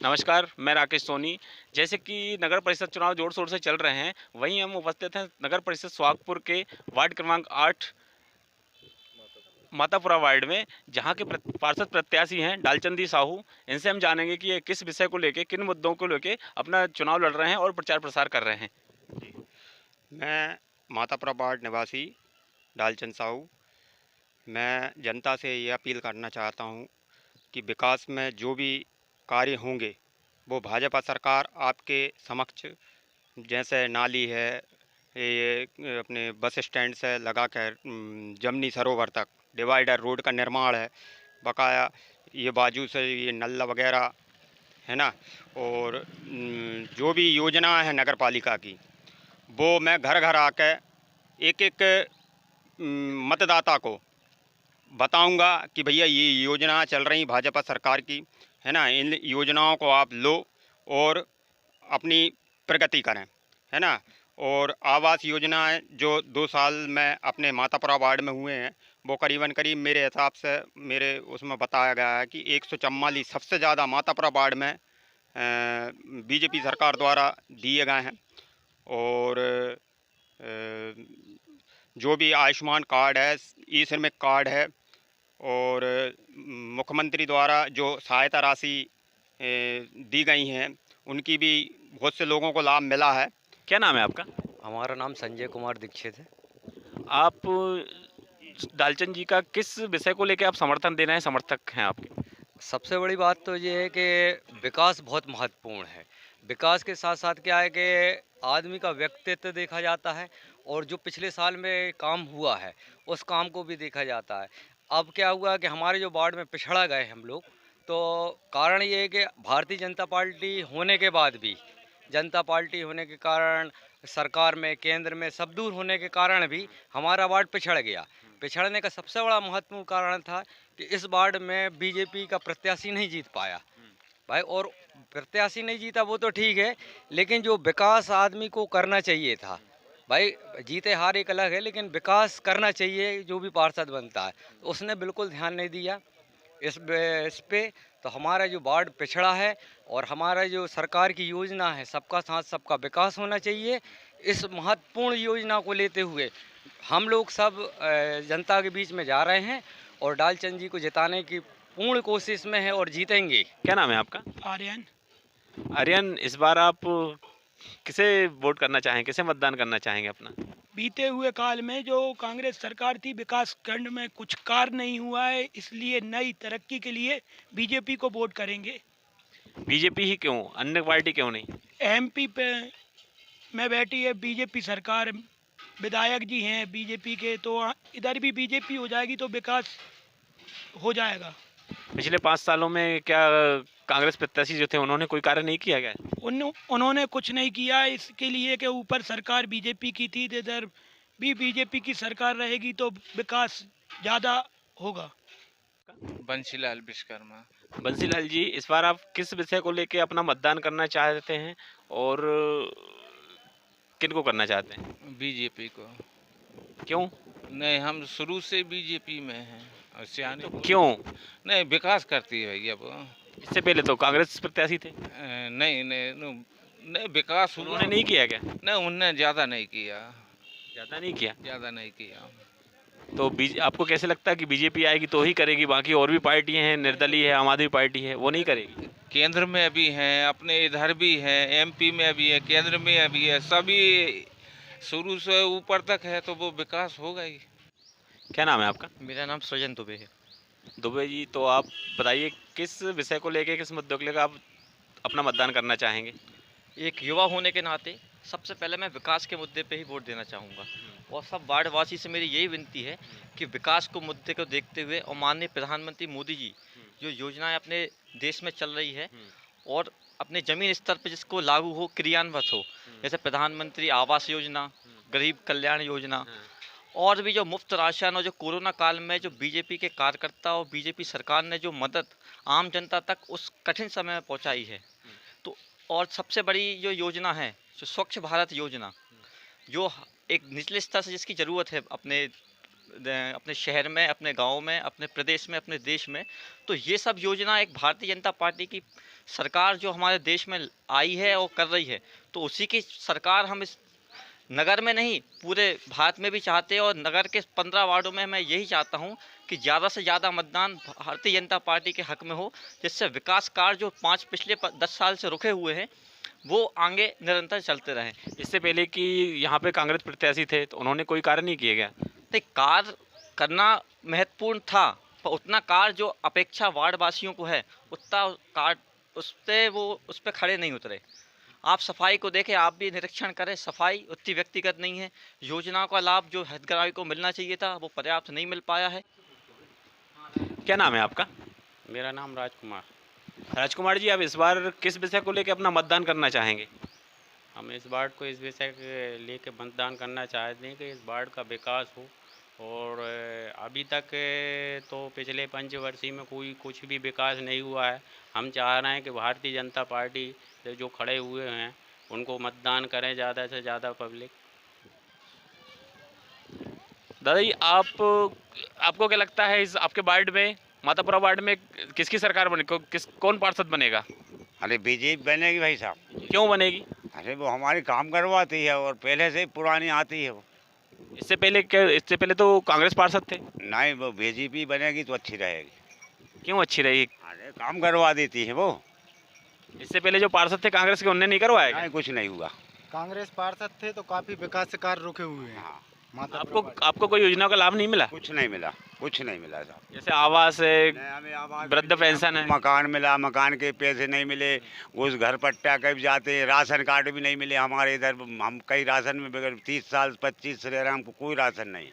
नमस्कार, मैं राकेश सोनी। जैसे कि नगर परिषद चुनाव ज़ोर-शोर से चल रहे हैं, वहीं हम उपस्थित हैं नगर परिषद सोहागपुर के वार्ड क्रमांक 8 मातापुरा वार्ड में, जहाँ के पार्षद प्रत्याशी हैं डालचंदी साहू। इनसे हम जानेंगे कि ये किस विषय को लेके, किन मुद्दों को लेके अपना चुनाव लड़ रहे हैं और प्रचार-प्रसार कर रहे हैं। जी। मैं मातापुरा वार्ड निवासी डालचंद साहू। मैं जनता से ये अपील करना चाहता हूँ कि विकास में जो भी कार्य होंगे वो भाजपा सरकार आपके समक्ष, जैसे नाली है, ये अपने बस स्टैंड से लगा कर जमनी सरोवर तक डिवाइडर रोड का निर्माण है, बकाया ये बाजू से ये नल वगैरह है ना। और जो भी योजना है नगर पालिका की, वो मैं घर घर आके एक एक मतदाता को बताऊंगा कि भैया ये योजना चल रही भाजपा सरकार की, है ना। इन योजनाओं को आप लो और अपनी प्रगति करें, है ना। और आवास योजनाएं जो 2 साल में अपने मातापुरा वार्ड में हुए हैं, वो करीबन करीब मेरे हिसाब से मेरे उसमें बताया गया है कि 144 सबसे ज़्यादा मातापुरा वार्ड में बीजेपी सरकार द्वारा दिए गए हैं। और जो भी आयुष्मान कार्ड है, ई श्रमिक कार्ड है, और मुख्यमंत्री द्वारा जो सहायता राशि दी गई हैं, उनकी भी बहुत से लोगों को लाभ मिला है। क्या नाम है आपका? हमारा नाम संजय कुमार दीक्षित है। आप डालचंद जी का किस विषय को लेके आप समर्थन दे रहे हैं, समर्थक हैं आपके? सबसे बड़ी बात तो ये है कि विकास बहुत महत्वपूर्ण है। विकास के साथ-साथ क्या है कि आदमी का व्यक्तित्व देखा जाता है और जो पिछले साल में काम हुआ है, उस काम को भी देखा जाता है। अब क्या हुआ कि हमारे जो वार्ड में पिछड़ा गए हम लोग, तो कारण ये है कि भारतीय जनता पार्टी होने के बाद भी, जनता पार्टी होने के कारण, सरकार में, केंद्र में सब दूर होने के कारण भी हमारा वार्ड पिछड़ गया। पिछड़ने का सबसे बड़ा महत्वपूर्ण कारण था कि इस वार्ड में बीजेपी का प्रत्याशी नहीं जीत पाया भाई। और प्रत्याशी नहीं जीता वो तो ठीक है, लेकिन जो विकास आदमी को करना चाहिए था भाई, जीते हार एक अलग है, लेकिन विकास करना चाहिए जो भी पार्षद बनता है, तो उसने बिल्कुल ध्यान नहीं दिया इस पे। तो हमारा जो वार्ड पिछड़ा है और हमारा जो सरकार की योजना है सबका साथ सबका विकास होना चाहिए, इस महत्वपूर्ण योजना को लेते हुए हम लोग सब जनता के बीच में जा रहे हैं और डालचंद जी को जिताने की पूर्ण कोशिश में है और जीतेंगे। क्या नाम है आपका? आर्यन। आर्यन, इस बार आप किसे वोट करना चाहेंगे, किसे मतदान करना चाहेंगे अपना? बीते हुए काल में जो कांग्रेस सरकार थी, विकास खंड में कुछ कार्य नहीं हुआ है, इसलिए नई तरक्की के लिए बीजेपी को वोट करेंगे। बीजेपी ही क्यों? अन्य पार्टी क्यों नहीं? एमपी पे में बैठी है बीजेपी सरकार, विधायक जी हैं बीजेपी के, तो इधर भी बीजेपी हो जाएगी तो विकास हो जाएगा। पिछले 5 सालों में क्या कांग्रेस प्रत्याशी जो थे उन्होंने कोई कार्य नहीं किया क्या? उन्होंने कुछ नहीं किया, इसके लिए कि ऊपर सरकार बीजेपी की थी, तो इधर भी बीजेपी की सरकार रहेगी तो विकास ज़्यादा होगा। बंसीलाल विश्वकर्मा। बंसीलाल जी, इस बार आप किस विषय को लेके अपना मतदान करना चाहते हैं और किनको करना चाहते हैं? बीजेपी को। क्यों? नहीं, हम शुरू से बीजेपी में हैं और सियाने तो को क्यों? नहीं, विकास करती है भैया वो। इससे पहले तो कांग्रेस प्रत्याशी थे। नहीं नहीं नहीं, विकास हुआ। उन्होंने नहीं किया क्या? नहीं, उनने ज़्यादा नहीं किया। ज़्यादा नहीं किया। ज़्यादा नहीं किया। तो आपको कैसे लगता है कि बीजेपी आएगी तो ही करेगी, बाकी और भी पार्टियां हैं, निर्दलीय है, आम आदमी पार्टी है, वो नहीं करेगी? केंद्र में अभी हैं, अपने इधर भी हैं, एमपी में अभी है, केंद्र में अभी है, सभी शुरू से ऊपर तक है, तो वो विकास होगा ही। क्या नाम है आपका? मेरा नाम सृजन दुबे है। दुबे जी, तो आप बताइए किस विषय को लेके, किस मुद्दों को लेकर आप अपना मतदान करना चाहेंगे? एक युवा होने के नाते सबसे पहले मैं विकास के मुद्दे पे ही वोट देना चाहूँगा और सब वार्डवासी से मेरी यही विनती है कि विकास को मुद्दे को देखते हुए और माननीय प्रधानमंत्री मोदी जी जो योजनाएं अपने देश में चल रही है और अपने ज़मीन स्तर पर जिसको लागू हो, क्रियान्वित हो, जैसे प्रधानमंत्री आवास योजना, गरीब कल्याण योजना और भी जो मुफ्त राशन, और जो कोरोना काल में जो बीजेपी के कार्यकर्ता और बीजेपी सरकार ने जो मदद आम जनता तक उस कठिन समय में पहुँचाई है। तो और सबसे बड़ी जो योजना है, जो स्वच्छ भारत योजना, जो एक निचले स्तर से जिसकी ज़रूरत है अपने शहर में, अपने गांव में, अपने प्रदेश में, अपने देश में, तो ये सब योजना एक भारतीय जनता पार्टी की सरकार जो हमारे देश में आई है और कर रही है, तो उसी की सरकार हम इस नगर में नहीं पूरे भारत में भी चाहते हैं। और नगर के 15 वार्डों में मैं यही चाहता हूं कि ज़्यादा से ज़्यादा मतदान भारतीय जनता पार्टी के हक में हो, जिससे विकास कार्य जो पिछले 10 साल से रुके हुए हैं वो आगे निरंतर चलते रहें। इससे पहले कि यहाँ पे कांग्रेस प्रत्याशी थे तो उन्होंने कोई कार्य नहीं किए गया। नहीं, कार्य करना महत्वपूर्ण था, पर उतना कार्य जो अपेक्षा वार्ड वासियों को है उतना कार्य उस पर खड़े नहीं उतरे। आप सफाई को देखें, आप भी निरीक्षण करें, सफाई उतनी व्यक्तिगत नहीं है। योजनाओं का लाभ जो हितग्राही को मिलना चाहिए था वो पर्याप्त नहीं मिल पाया है। क्या नाम है आपका? मेरा नाम राजकुमार। राजकुमार जी, आप इस बार किस विषय को लेकर अपना मतदान करना चाहेंगे? हम इस वार्ड को इस विषय के लेके मतदान करना चाहते हैं कि इस वार्ड का विकास हो। और अभी तक तो पिछले पंचवर्षीय में कोई कुछ भी विकास नहीं हुआ है। हम चाह रहे हैं कि भारतीय जनता पार्टी से जो खड़े हुए हैं उनको मतदान करें ज़्यादा से ज़्यादा पब्लिक। दादा जी, आपको क्या लगता है इस आपके वार्ड में, मातापुरा वार्ड में किसकी सरकार बने, कौन पार्षद बनेगा? अरे बीजेपी बनेगी भाई साहब। क्यों बनेगी? अरे वो हमारी काम करवाती है और पहले से ही पुरानी आती है वो। इससे पहले तो कांग्रेस पार्षद थे। नहीं, वो बीजेपी बनेगी तो अच्छी रहेगी। क्यों अच्छी रही? अरे काम करवा देती है वो। इससे पहले जो पार्षद थे कांग्रेस के, उन्होंने नहीं करवाया क्या? नहीं, कुछ नहीं हुआ। कांग्रेस पार्षद थे तो काफी विकास कार्य रुके हुए हैं। हाँ, आपको कोई योजना का लाभ नहीं मिला? कुछ नहीं मिला, कुछ नहीं मिला साहब। जैसे आवास है, नहीं, हमें आवास वृद्ध पेंशन है, मकान मिला, मकान के पैसे नहीं मिले, उस घर पट्टा कभी जाते, राशन कार्ड भी नहीं मिले हमारे इधर। हम कई राशन में बगैर 30 साल 25 से रह रहे हैं, हमको कोई राशन नहीं।